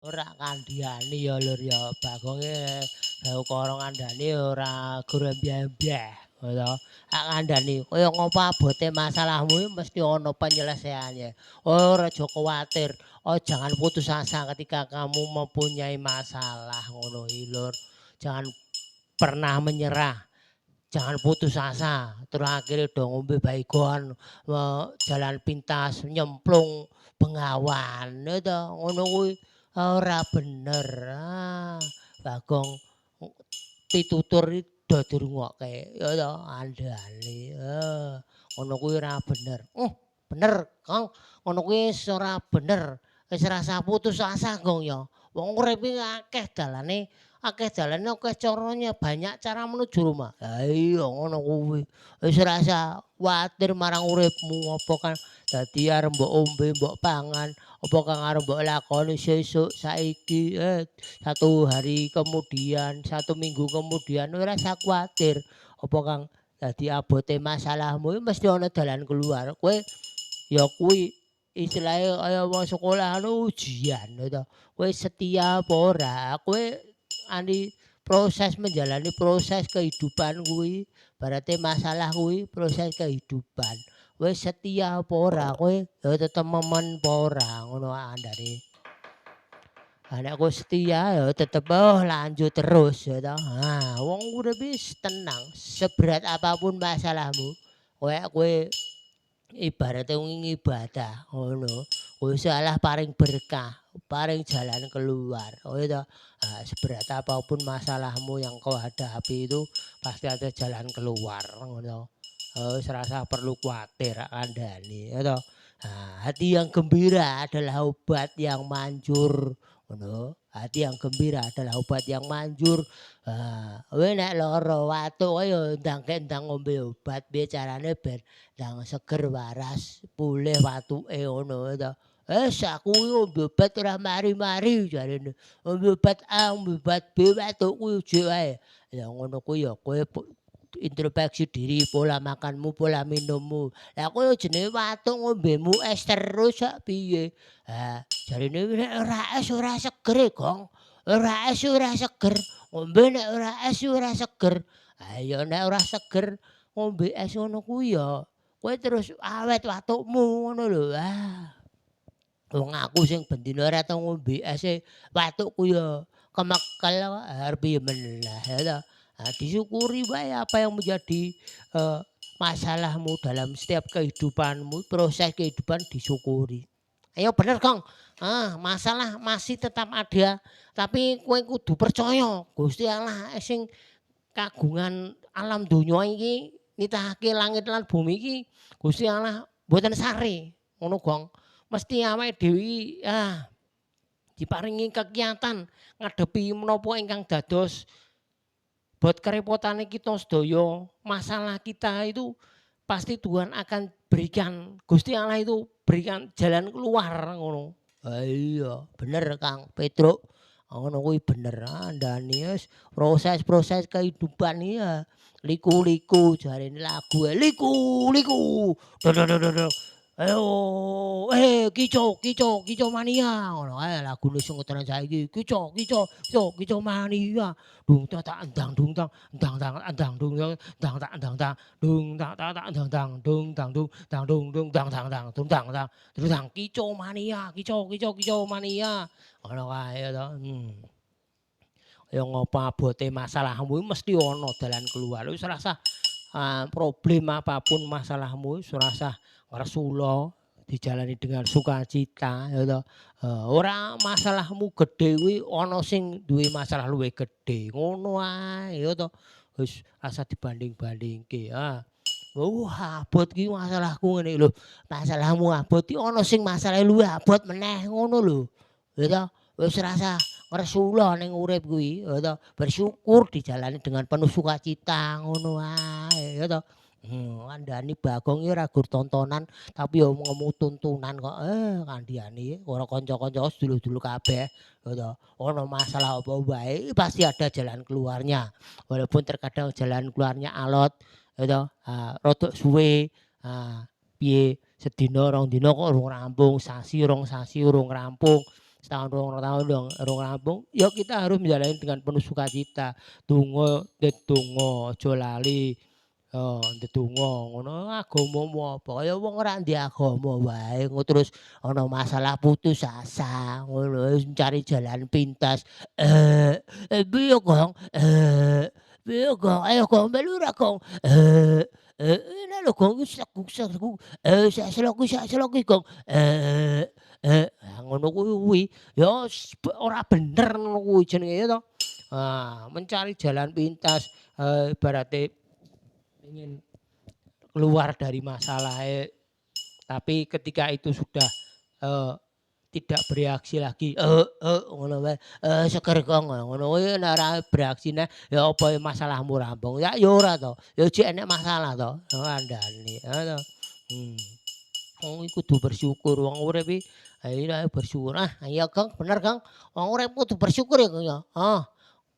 Ora kandhani ya Lur ya, Bagonge ukara ngandhani ora grembyah-embyah ngono. Tak kandhani, kaya ngopo abote masalahmu iki mesti ana penyelesaiannya. Ora aja kuwatir, oh jangan putus asa ketika kamu mempunyai masalah ngono iki Lur. Jangan pernah menyerah. Jangan putus asa, terus akhirnya do ngombe baygon, jalan pintas, nyemplung bengawan, ya toh, ngono kuwi ora bener. Bagong pitutur do dirungokke, ya toh, andhane. Ngono kuwi ora bener. Bener, Kang, ngono kuwi wis ora bener. Wis rasa putus asa, Gong ya. Wong urip iki akeh dalane, akeh caranya, banyak cara menuju rumah. Lah iya ngono kuwi. Wis ora usah kuwatir marang uripmu, apa kan dadi arep mbok ombe, mbok pangan, apa kang arep mbok lakoni sesuk, saiki, 1 hari kemudian, 1 minggu kemudian, ora usah kuwatir. Apa kang dadi abote masalahmu iki mesti ana dalan keluar. Kowe ya kuwi istilahnya kaya wong sekolah anu ujian gitu. Kowe setia apa ora? Kowe menjalani proses kehidupan kuwi, berarti masalah kuwi proses kehidupan. Kowe setia apa ora? Kowe ya tetep memen apa ora? Ngono andane. Nek kowe setia ya tetep lanjut terus ya toh. Wong urip wis tenang, seberat apapun masalahmu, kowe ibaratnya wong ibadah ngono. Gusti Allah paring berkah, paring jalan keluar. Oh itu seberat apapun masalahmu yang kau hadapi itu pasti ada jalan keluar ngono. Serasa perlu kuatir kandhani ya toh. Hati yang gembira adalah obat yang manjur ngono. Hati yang gembira adalah obat yang manjur. Kowe nek lara watuk kowe ya ndang ngombe obat piye carane ben ndang seger waras pulih watuke ngono to. Aku ngombe obat ora mari-mari jarene. Ngombe obat A, ngombe obat B watukku jek wae. Ya ngono kuwi ya kowe introspeksi diri, pola makanmu, pola minummu. Lah kowe jenenge watuk ngombemu es terus sak piye? Jarine nek ora es ora seger e, Gong. Ora es ora seger. Ngombe nek ora es ora seger. Ya nek ora seger ngombe es ngono kuwi ya kowe terus awet watukmu ngono lho. Wong aku sing bendina ora tau ngombe es e watukku ya kemekel kok arep piye meneh ya ta. Disyukuri wae apa yang menjadi, masalahmu dalam setiap kehidupanmu, proses kehidupan disyukuri. Ayo bener, Kang, masalah masih tetap ada, tapi kowe kudu percaya Gusti Allah sing kagungan alam donya iki nitahake langit lan bumi iki Gusti Allah mboten sare, ngono Gong. Mesti awake dhewe iki, diparingi kekiyatan ngadepi menapa ingkang dados buat kerepotane kita sedaya, masalah kita itu pasti Tuhan akan berikan, Gusti Allah itu berikan jalan keluar ngono. Iya, bener Kang Petruk. Ngono kuwi bener, andane wis proses-proses kehidupan iya. Liku-liku jarene lagu, liku-liku. Ayo, kicau, kicau, kicau mania, ngono ae lagune sing ngetren saiki. Kicau, kicau, kicau, kicau mania. Dung tak tak endang dung tang, endang tang endang dung yang, dang tak endang tang, dung tak tak tak endang tang, dung tang dung dang tang tang, dung tang tang, dung tang kicau mania, kicau, kicau, kicau mania. Ngono kae to. Ya ngopo abote masalahmu mesti ana dalan keluar. Wis rasa problem apapun masalahmu wis rasa ngresula dijalani dengan sukacita ya toh. Ora masalahmu gedhe kuwi ana sing duwe masalah luwih gedhe, ngono ae ya toh. Wis rasa dibanding-bandingke. Abot ki masalahku ngene lho, masalahmu abot ki ana sing masalahe luwih abot meneh ngono lho. Ya toh, wis rasa ngresula ning urip kuwi ya toh, bersyukur dijalani dengan penuh sukacita ngono ae ya toh. Kandhani Bagong iki ora gur tontonan tapi ya ngemu tuntunan kok. Kandhani para kanca-kanca sedulur-sedulur kabeh ya toh. Ana masalah apa wae pasti ada jalan keluarnya. Walaupun terkadang jalan keluarnya alot ya toh, rodok suwe, piye sedina rong dina kok urung rampung, sasi rong sasi urung rampung. setahun 2 tahun dong rong rampung, ya kita harus menjalani dengan penuh sukacita. Donga ndedonga aja lali. Ndedonga ngono agamamu apa kaya wong ora ndek agama wae terus ana masalah putus asa ngono wis cari jalan pintas. Piye Kong? Piye Kong? Ayo Kong melu ra Kong? Ini lho Kong sekuk-sekuk, sak sloki Kong. Ngono kuwi ya ora bener ngono kuwi jenenge ya toh. Mencari jalan pintas, ibarate ingin keluar dari masalah, tapi ketika itu sudah, eee, tidak bereaksi lagi, ngono wae, seger Kong, ngono kuwi nek ora bereaksi neh ya apa masalahmu rampung, ya ora to, ya jek enek masalah to, kandhane, ya toh. Wong iki kudu bersyukur, wong urip iki ae bersyukur, iya Kang, bener Kang, wong urip kudu bersyukur ya Kang ya,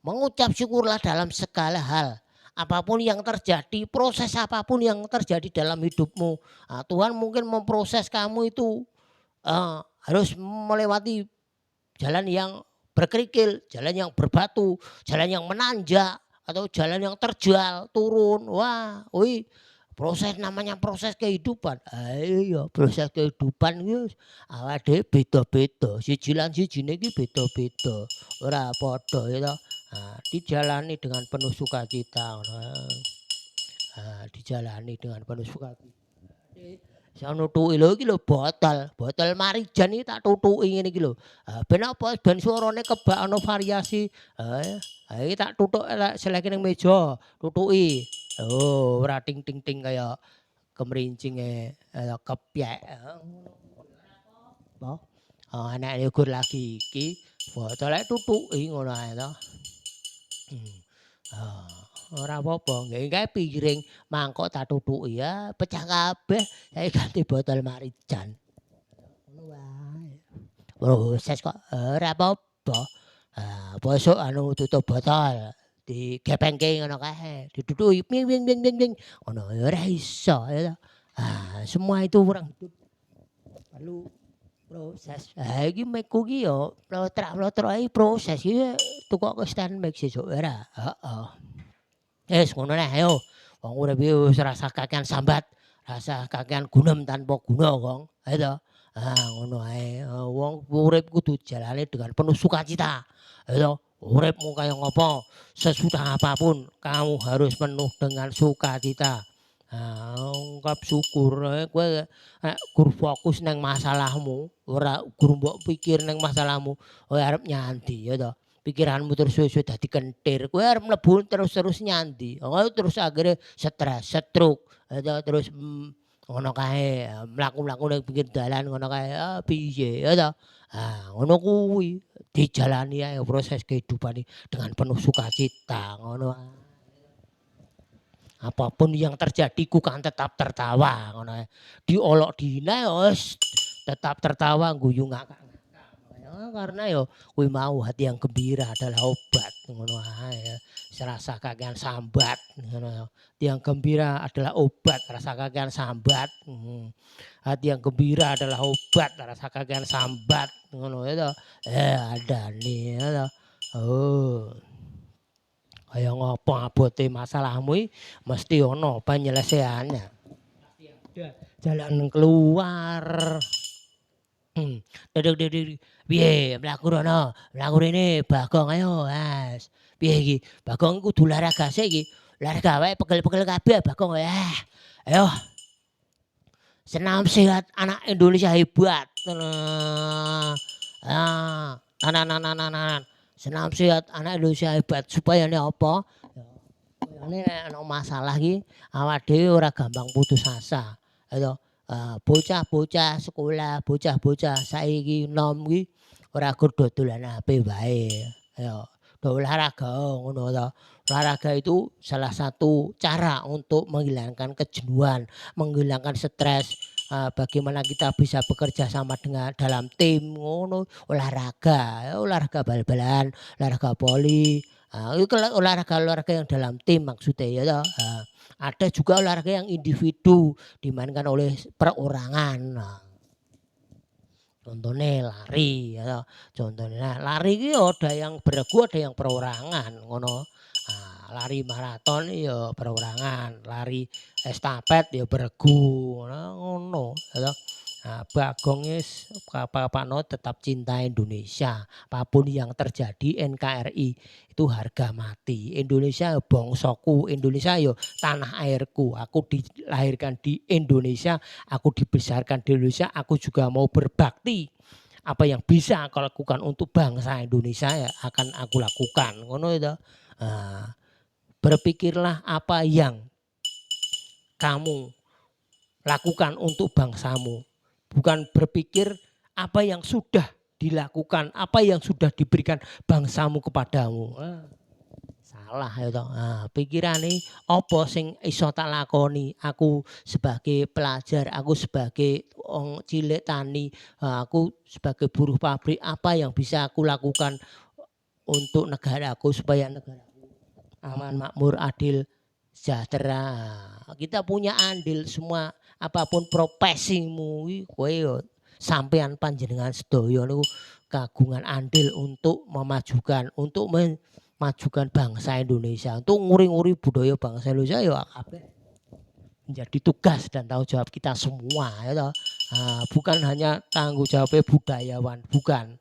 mengucap syukurlah dalam segala hal. Apapun yang terjadi, proses apapun yang terjadi dalam hidupmu. Tuhan mungkin memproses kamu itu harus melewati jalan yang berkerikil, jalan yang berbatu, jalan yang menanjak, atau jalan yang terjal, turun. Wah, wih, proses namanya proses kehidupan. Iya, proses kehidupan iki awake dhewe beda-beda. Siji lan sijine iki beda-beda. Ora padha ya toh. Dijalani dengan penuh sukacita ngono. Dijalani dengan penuh sukacita. Saya nutuki lho iki lho botol Marijan iki tak tutuki ngene iki lho. Ben apa ben suarane kebak ana variasi. Iki tak tutuk lek seleke ning meja, tutuki. Oh, ora ting ting ting kaya kemerincinge kepyek. Apa? Enek nyugur lagi iki botole tutuki ngono ae to. Ora apa-apa, nggih kae piring mangkok tak tutuki ya pecah kabeh saiki ganti botol Marijan. Ngono wae. Proses kok ora apa-apa. Bosok anu tutup botol digepengke ngono kae, ditutuki ping ping ping ping ping ngono ya ora iso ya. Semua itu orang hidup perlu proses. Iki mekku ki yo mlotrak-mlotrok iki proses iki tukoke stand mic sesuk ora. Heeh. Wis ngono neh ayo. Wong urip iki wis rasa kakean sambat, rasa kakean gunem tanpa guna, Kong. Ayo to. Ngono ae. Wong urip kudu jalane dengan penuh sukacita. Ayo to. Uripmu kaya ngopo, sesudah apapun kamu harus penuh dengan sukacita. Ungkap syukur kowe nek gur fokus nang masalahmu, ora gur mbok pikir nang masalahmu, kowe arep nyandi ya to. Pikiranmu terus suwe-suwe dadi kentir, kowe arep mlebu terus-terus nyandi. Terus akhire stres, stroke, terus ngono kae, mlaku-mlaku ning pinggir dalan ngono kae, piye ya to. Ngono kuwi, dijalani ae proses kehidupan iki dengan penuh sukacita, ngono ae. Apapun yang terjadi ku kan tetap tertawa ngono ae. Diolok dihina ya wis tetap tertawa guyu ngakak. Karena yo kuwi mau hati yang gembira adalah obat ngono ae ya. Serasa kakean sambat ngono ya. Hati yang gembira adalah obat, rasa kakean sambat. Hati yang gembira adalah obat, rasa kakean sambat ngono ya to. Andane ya to. Oh. Kaya ngopo abote masalahmu iki mesti ana penyelesaiannya. Pasti ada jalan keluar. Dedeg dedeg piye mlaku rono, mlaku rene Bagong ayo has. Piye iki? Bagong kudu olahraga sik iki. Olahraga wae pegel-pegel kabeh Bagong. Ayo. Senam sehat anak Indonesia hebat. Senam sehat anak Indonesia hebat supaya ini apa? Ini nek ana masalah iki awak dhewe ora gampang putus asa. Ya bocah-bocah sekolah, bocah-bocah saiki nom iki ora gur dodolan HP wae. Ya, do olahraga ngono to. Olahraga itu salah satu cara untuk menghilangkan kejenuhan, menghilangkan stres. Bagaimana kita bisa bekerja sama dengan dalam tim ngono, olahraga, olahraga bal-balan, olahraga voli. Itu olahraga-olahraga yang dalam tim maksudnya ya toh. Ada juga olahraga yang individu dimainkan oleh perorangan. Contohnya lari ya. Contohnya lari iki ya ada yang beregu ada yang perorangan ngono. Lari maraton ya perorangan, lari estafet ya beregu ngono ya. Bagong Papano tetap cinta Indonesia. Apapun yang terjadi NKRI itu harga mati. Indonesia bangsaku, Indonesia yo tanah airku. Aku dilahirkan di Indonesia, aku dibesarkan di Indonesia, aku juga mau berbakti. Apa yang bisa aku lakukan untuk bangsa Indonesia ya akan aku lakukan. Ngono itu. Berpikirlah apa yang kamu lakukan untuk bangsamu. Bukan berpikir apa yang sudah dilakukan, apa yang sudah diberikan bangsamu kepadamu. Salah ya toh. Pikirane apa sing iso tak lakoni? Aku sebagai pelajar, aku sebagai wong cilik tani, aku sebagai buruh pabrik, apa yang bisa aku lakukan untuk negaraku supaya negaraku aman, makmur, adil, sejahtera. Kita punya andil semua apapun profesimu kowe yo sampean panjenengan sedaya niku kagungan andil untuk memajukan, untuk memajukan bangsa Indonesia, untuk nguri-nguri budaya bangsa Indonesia ya kabeh menjadi tugas dan tanggung jawab kita semua ya toh. Bukan hanya tanggung jawabnya budayawan, bukan.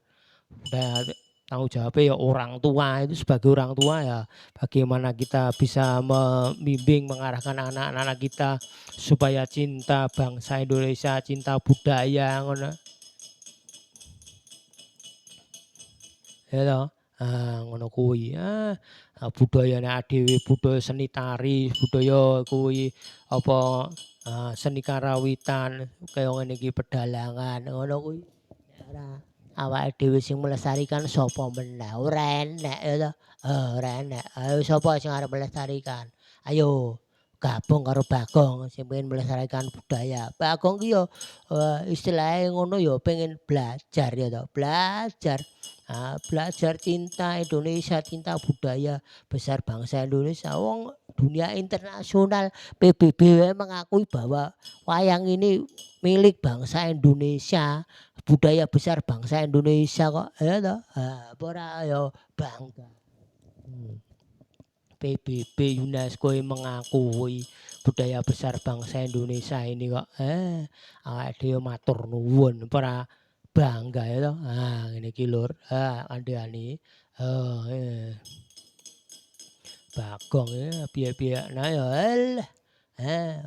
Tanggung jawabnya ya orang tua, itu sebagai orang tua ya bagaimana kita bisa membimbing mengarahkan anak-anak kita supaya cinta bangsa Indonesia, cinta budaya ngono. Ya toh. Ngono kuwi. Budayane dhewe budaya seni tari, budaya kuwi apa seni karawitan kaya ngene iki pedalangan ngono kuwi. Ora awake dhewe sing melestarikan sapa meneh ora enek ya toh. Ora enek. Ayo sapa sing arep melestarikan? Ayo gabung karo Bagong sing pengen melestarikan budaya. Bagong ki yo istilahe ngono yo pengen belajar ya toh. Belajar. Belajar cinta Indonesia, cinta budaya besar bangsa Indonesia. Wong dunia internasional PBB mengakui bahwa wayang ini milik bangsa Indonesia, budaya besar bangsa Indonesia kok ya toh. Ora ya bangga. PBB UNESCO mengakui budaya besar bangsa Indonesia ini kok awake dhewe matur nuwun ora bangga ya toh. Ngene iki Lur. Kandhani. Bagong piye-piyekna ya elah.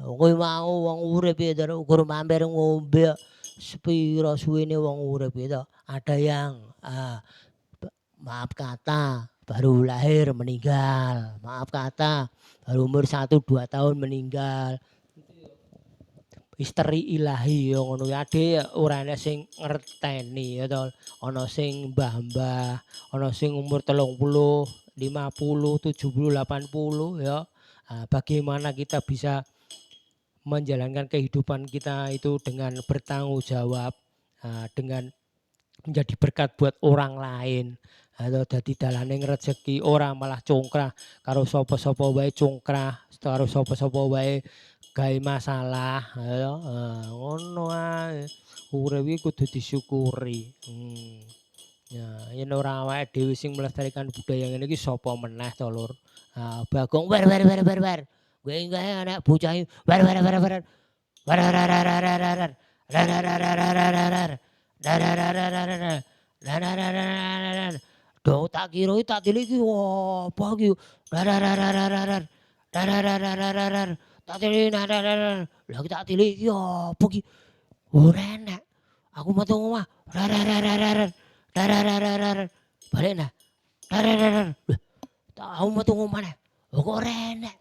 Kowe mau wong urip ya to ukur mampir ngombe sepira suwene wong urip ya to. Ada yang maaf kata baru lahir meninggal, maaf kata baru umur 1-2 tahun meninggal. Misteri ilahi ya ngono ya ade ora ana sing ngerteni ya to. Ana sing mbah-mbah, ana sing umur 30, 50, 70, 80 ya. Bagaimana kita bisa menjalankan kehidupan kita itu dengan bertanggung jawab, dengan menjadi berkat buat orang lain. Atau dadi dalaning rezeki ora malah congkrah karo sapa-sapa wae congkrah, karo sapa-sapa wae gawe masalah ya ngono ae. Urip iki kudu disyukuri. Ya yen ora awake dhewe sing melestarikan budaya ngene iki sapa meneh to Lur. Bagong wer wer wer wer wer. Kowe kae anak bocah wer wer wer wer. Wer wer wer wer wer wer. Rer rer rer rer rer rer rer. Rer rer rer rer rer rer. Rer rer rer rer rer rer. Do tak kira tak tilik iki apa iki? Rer rer rer rer rer rer. Rer rer rer rer rer rer. Tak tilik rer rer rer rer. Lah tak tilik iki apa iki? Ora enak. Aku metu omah. Rer rer rer rer rer. Rer rer rer rer rer. Balik nah. Rer rer rer rer. Tak aku metu omah nah. Kok ora enak.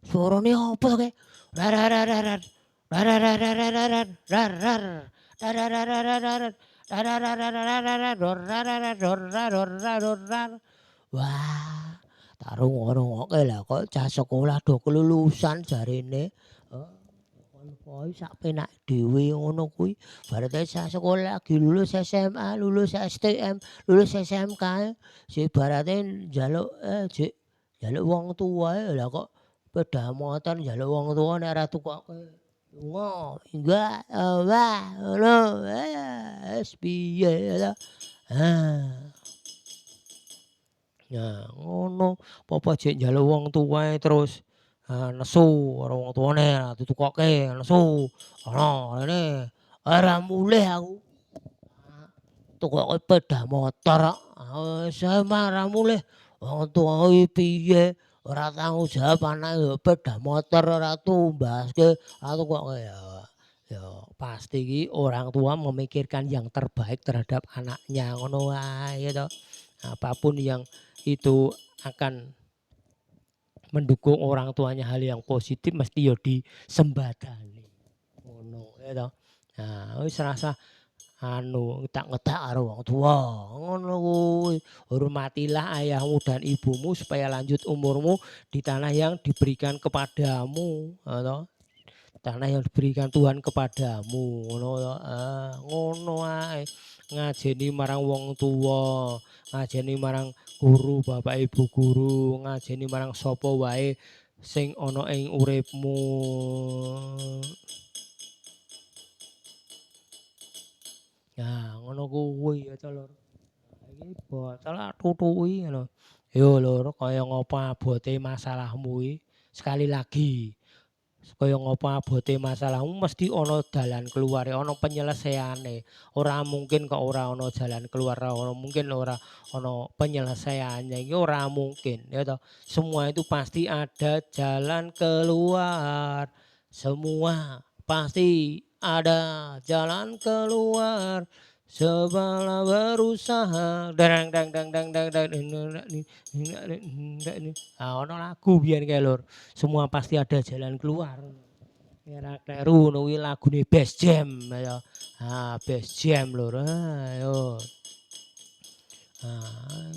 Suarane apa to kae? Rer rer rer rer rer. Rer rer rer rer rer rer. Rer rer. Rer rer rer rer rer rer. Rer rer rer rer rer rer. Dor rer rer dor rer dor rer dor rer. Wah, tak rungok-rungokke lah kok cah sekolah do kelulusan jarene. Konvoy sak penake dhewe ngono kuwi. Barate cah sekolah lagi lulus SMA, lulus STM, lulus SMK. Sik ibarate njaluk jek njaluk wong tuwae lah kok sepeda motor njaluk wong tuwa nek ora tukokke Lunga enggak wah ngono wis piye to. Ah. Nah, ngono. Apa jek njaluk wong tuwae terus, nesu karo wong tuwane ditukokke nesu. Ana rene ora mulih aku. Tukokke sepeda motor kok. Wis ae ora mulih. Wong tuwa iki piye ora tanggung jawab anake yo sepeda motor ora tumbaske, ora tukokke ya pasti iki orang tua memikirkan yang terbaik terhadap anaknya ngono wae ya toh. Apapun yang itu akan mendukung orang tuanya hal yang positif mesti ya disembadani. Ngono ya toh. Nah, wis rasa ngetak-ngetak karo wong tuwa. Ngono kuwi. Hormatilah ayahmu dan ibumu supaya lanjut umurmu di tanah yang diberikan kepadamu, ya toh. Tanah yang diberikan Tuhan kepadamu, ngono to. Ngono ae. Ngajeni marang wong tuwa, ngajeni marang guru, bapak ibu guru, ngajeni marang sapa wae sing ana ing uripmu. Nah, ngono kuwi ya to, Lur. Iki bocah lak tutuki ngono. Yo Lur, kaya ngopo abote masalahmu iki? Sekali lagi, kaya ngopo abote masalahmu mesti ana dalan keluare, ana penyelesaiane. Ora mungkin kok ora ana jalan keluar, ora mungkin ora ana penyelesaiannya, iki ora mungkin ya toh. Semua itu pasti ada jalan keluar. Semua pasti ada jalan keluar. Cobalah berusaha. Darang dang dang dang dang dang. Ah, ono lagu biyen kae Lur. Semua pasti ada jalan keluar. Era kleru ngono kuwi lagune Best Jam ya. Ah, Best Jam Lur. Ayo. Ah,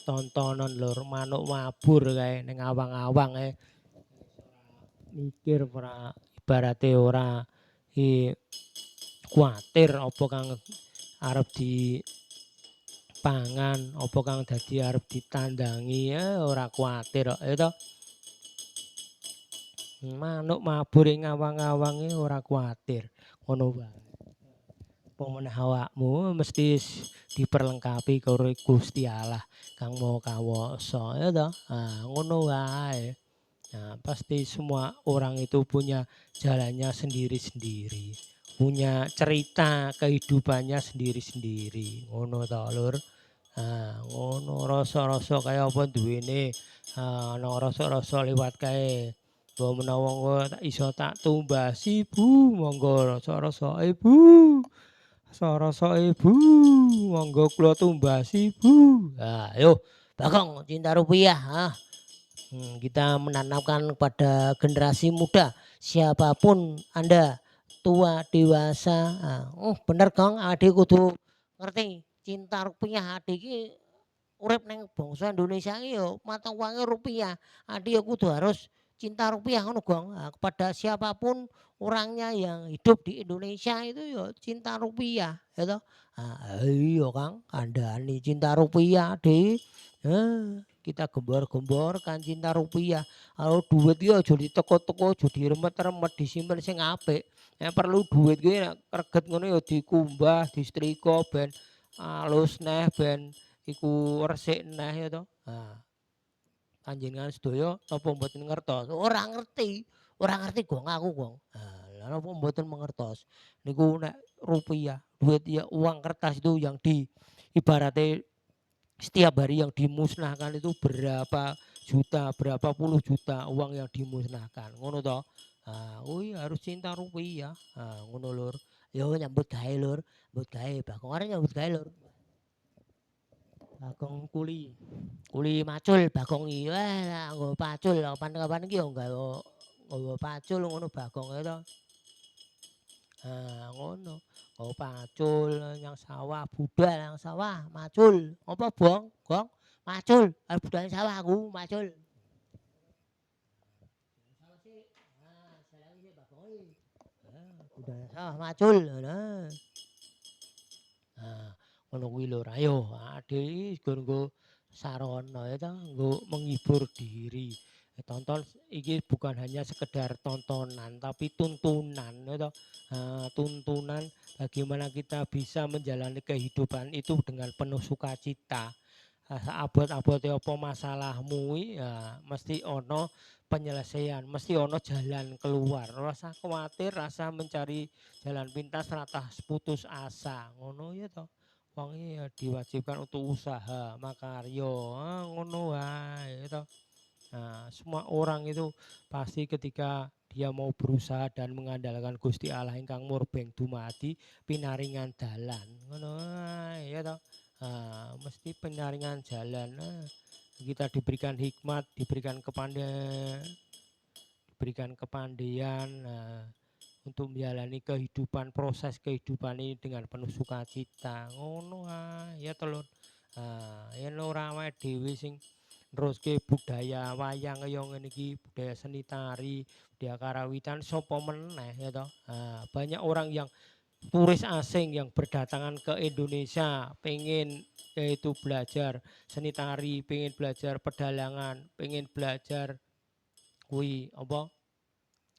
tontonan Lur, manuk mabur kae ning awang-awang kae. Mikir ora ibarate ora i kuatir apa kang arep dipangan, apa kang dadi arep ditandangi ya ora kuatir kok ya toh. Manuk mabur ing awang-awange ora kuatir. Ngono wae. Apa meneh awakmu mesti diperlengkapi karo Gusti Allah kang Maha Kawasa ya toh. Ngono wae. Nah, pasti semua orang itu punya jalannya sendiri-sendiri. Punya cerita kehidupannya sendiri-sendiri. Ngono toh, Lur. Ngono rasa-rasa kaya apa duwene, ana rasa-rasa liwat kae. Mbok menawa engko tak iso tak tumbasi Bu, monggo rasa-rasa Bu. Rasa-rasa Bu, monggo kula tumbasi Bu. Ayo Bagong Cinta Rupiah, kita menanamkan kepada generasi muda, siapapun Anda, tua, dewasa, bener Gong, adik kudu ngerti Cinta Rupiah adik iki urip ning bangsa Indonesia iki ya mata uangnya rupiah. Adik ya kudu harus cinta rupiah ngono Gong. Kepada siapapun orangnya yang hidup di Indonesia itu ya cinta rupiah ya toh. Iya Kang, kandhani cinta rupiah Dik. Kita gembor-gemborkan cinta rupiah. Kalau duit iki aja diteko-teko, aja diremet-remet, disimpen sing apik. Nek perlu duit kuwi nek reget ngono ya dikumbah, disetrika ben alus neh ben iku resik neh ya toh. Panjenengan sedaya napa mboten ngertos? Ora ngerti Gong aku Gong. Lha napa mboten mengertos? Niku nek rupiah, duit ya uang kertas itu yang di ibaratnya setiap hari yang dimusnahkan itu berapa juta, berapa puluh juta uang yang dimusnahkan. Ngono toh. Kuwi harus cinta rupiah. Ngono Lur. Yo nyambut gawe Lur, nyambut gawe. Bagong arep nyambut gawe Lur. Bagong kuli. Kuli macul Bagong iki. Wah, nggo pacul kapan-kapan iki yo nggawa pacul ngono Bagong ya to. Ngono. Nggawa pacul nyang sawah, budal nang sawah, macul. Apa Bong? Gong? Macul, arep budal nang sawah aku, macul. Sawah sik. Jalan iki Bagong iki. Budal nang sawah macul. Nah. Ngono kuwi lho. Ayo, ade iki nggo sarana ya ta, nggo menghibur diri. Tonton iki bukan hanya sekedar tontonan tapi tuntunan ya toh. Tuntunan bagaimana kita bisa menjalani kehidupan itu dengan penuh sukacita. Abot-abote apa masalahmu ya mesti ono penyelesaian, mesti ono jalan keluar. Rasa khawatir, rasa mencari jalan pintas, rata putus asa. Ngono ya toh. Wong ya diwajibkan untuk usaha, makarya, ngono wae ya toh. Nah, semua orang itu pasti ketika dia mau berusaha dan mengandalkan Gusti Allah ingkang murbeng dumadi pinaringan dalan. Ngono ae ya toh. Mesti penyaringan jalan. Kita diberikan hikmat, diberikan kepandian untuk menjalani kehidupan, proses kehidupan ini dengan penuh sukacita. Ngono ya telur. Yen ora awake dhewe sing neruske budaya wayang kaya ngene iki, budaya seni tari, budaya karawitan sapa meneh ya toh. Banyak orang yang turis asing yang berdatangan ke Indonesia pengen yaitu belajar seni tari, pengen belajar pedalangan, pengen belajar kui apa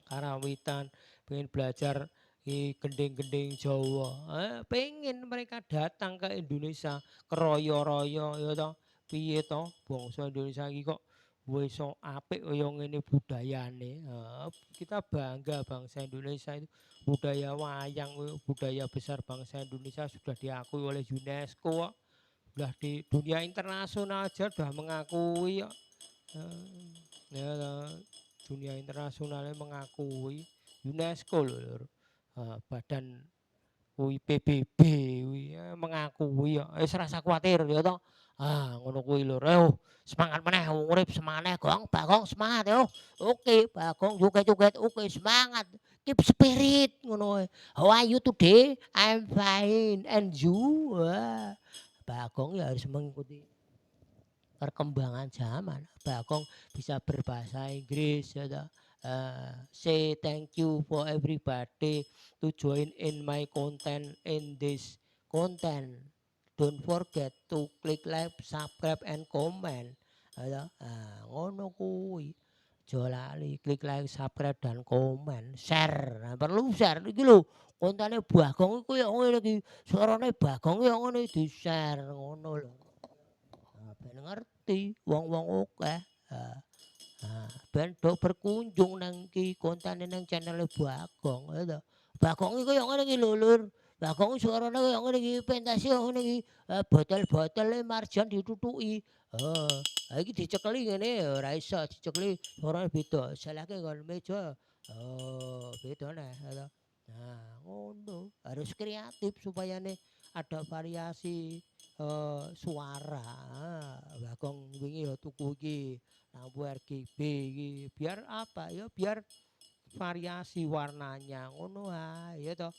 karawitan, pengen belajar gending-gending Jawa. Pengen mereka datang ke Indonesia, ke royo-royo ya toh. Piye toh bangsa Indonesia iki kok wis iso apik kaya ngene budayane. Kita bangga bangsa Indonesia itu budaya wayang, budaya besar bangsa Indonesia sudah diakui oleh UNESCO kok. Sudah di dunia internasional aja sudah mengakui kok. Ya toh, dunia internasionalnya mengakui UNESCO loh, badan kui PBB kui mengakui ya wis rasa kuwatir ya toh. Ngono kuwi lho. Semangat meneh wong urip semangat Gong, Bagong semangat yo. Oke, Bagong joget-joget oke semangat. Keep spirit ngono wae. How are you today? I'm fine and you? Wah, Bagong ya harus mengikuti perkembangan zaman. Bagong bisa berbahasa Inggris ya toh. Say thank you for everybody to join in my content in this content. Don't forget to click like, subscribe and comment. Ya toh. Ngono kuwi. Aja lali klik like, subscribe dan komen, share. Nah, perlu share iki lho. Kontene Bagong iku ya ngene iki. Suarane Bagong ya ngene di-share ngono lho. Ben ngerti wong-wong akeh. Ben do berkunjung nang iki kontene nang channel Bagong ya toh. Bagong iki koyo ngene iki lho Lur. Bagong suarane koyo ngene iki, pentas yo ngene iki. Botol-botole marjan ditutuki. Ha iki dicekeli ngene ora iso dicekeli suarane beda. Salahke nggon meja. Beda neh ya toh. Ngono. Harus kreatif supayane ada variasi suara. Bagong wingi ya tuku iki lampu RGB iki biar apa ya biar variasi warnanya ngono ae ya toh.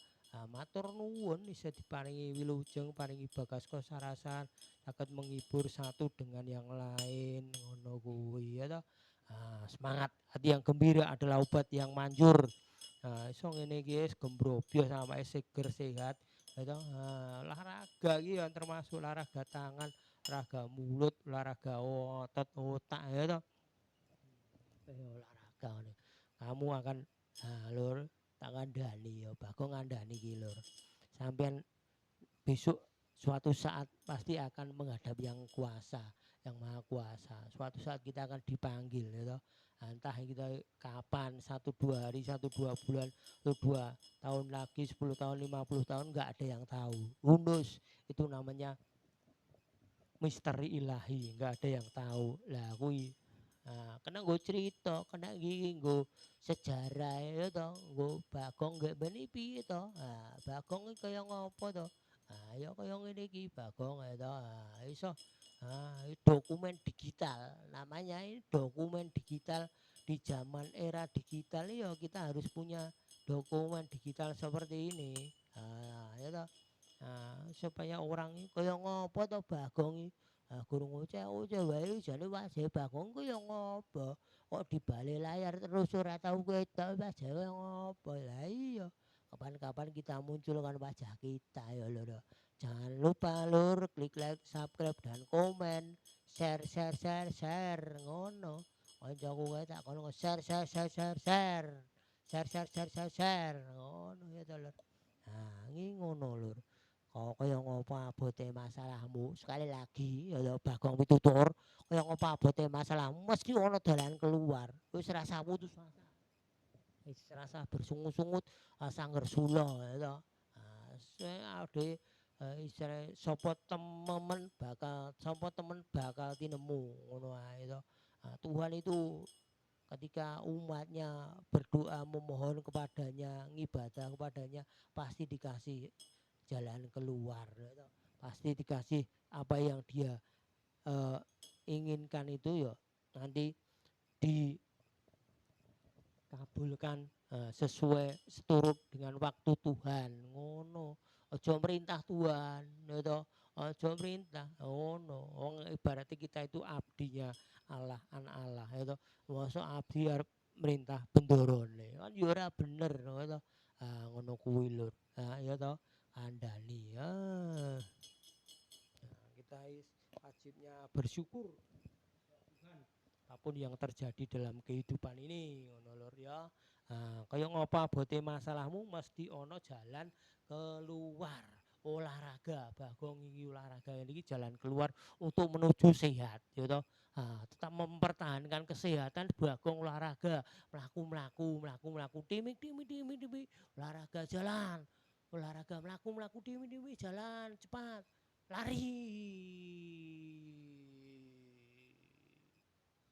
Matur nuwun bisa diparingi wilujeng paringi bagas kasarasan saged menghibur satu dengan yang lain ngono kuwi ya toh. Semangat hati yang gembira adalah obat yang manjur. Iso ngene iki wis gembrobyo sampai seger sehat ya toh. Olahraga iki ya termasuk olahraga tangan, olahraga mulut, olahraga otot, otak ya toh. Olahraga ngene. Kamu akan Lur, tak kandhani ya, Bagong ngandhani iki Lur. Sampeyan besok suatu saat pasti akan menghadap yang kuasa, yang maha kuasa. Suatu saat kita akan dipanggil ya toh. Entah kita kapan, 1 2 hari, 1 2 bulan, atau 2 tahun lagi, 10 tahun, 50 tahun nggak ada yang tahu. Unus itu namanya misteri ilahi, nggak ada yang tahu. Lah kuwi kena nggo cerita, kena iki nggo sejarah ya toh, nggo Bagong nggih ben piye to. Bagong iki kaya ngopo to? Ya kaya ngene iki Bagong ya toh. Iso dokumen digital namanya ini dokumen digital di zaman era digital ya kita harus punya dokumen digital seperti ini. Ya toh. Supaya orang iki kaya ngopo to Bagong iki. Gurung ucek-ucek wae jane wajah Bagong kaya ngopo. Kok di balik layar terus ora tau ketok wajah kaya ngopo. Lah iya. Kapan-kapan kita munculkan wajah kita ya Lur. Jangan lupa Lur klik like, subscribe dan komen. Share share share share ngono. Kancaku kae tak kono share share share share share. Share share share share share ngono ya to Lur. Nah, iki ngono Lur. Kaya ngopo abote masalahmu sekali lagi ya Bagong Pitutur kaya ngopo abote masalahmu mesti ana dalan keluar. Wis rasa putus asa. Wis rasa bersungut-sungut, rasa ngersula ya to. Sing ade istilahnya sapa temen bakal tinemu ngono ae to. Tuhan itu ketika umatnya berdoa memohon kepadanya, ngibadah kepadanya pasti dikasih jalan keluar ya toh. Pasti dikasih apa yang dia eh, inginkan itu ya nanti dikabulkan sesuai seturut dengan waktu Tuhan ngono. Aja merintah Tuhan ya toh. Aja merintah ngono. Wong ibaratnya kita itu abdinya Allah, anak Allah ya toh. Masa abdi arep merintah bendorone kan ya ora bener ya toh. Ngono kuwi Lur. Ya toh kandhani ya. Kita wajibnya bersyukur Tuhan apapun yang terjadi dalam kehidupan ini ngono Lur ya. Kaya ngopo abote masalahmu mesti ono jalan keluar. Olahraga, Bagong iki olahraga ini jalan keluar untuk menuju sehat ya toh. Tetap mempertahankan kesehatan Bagong olahraga, mlaku-mlaku, timik, olahraga jalan. Olahraga mlaku-mlaku, timik, jalan cepat. Lari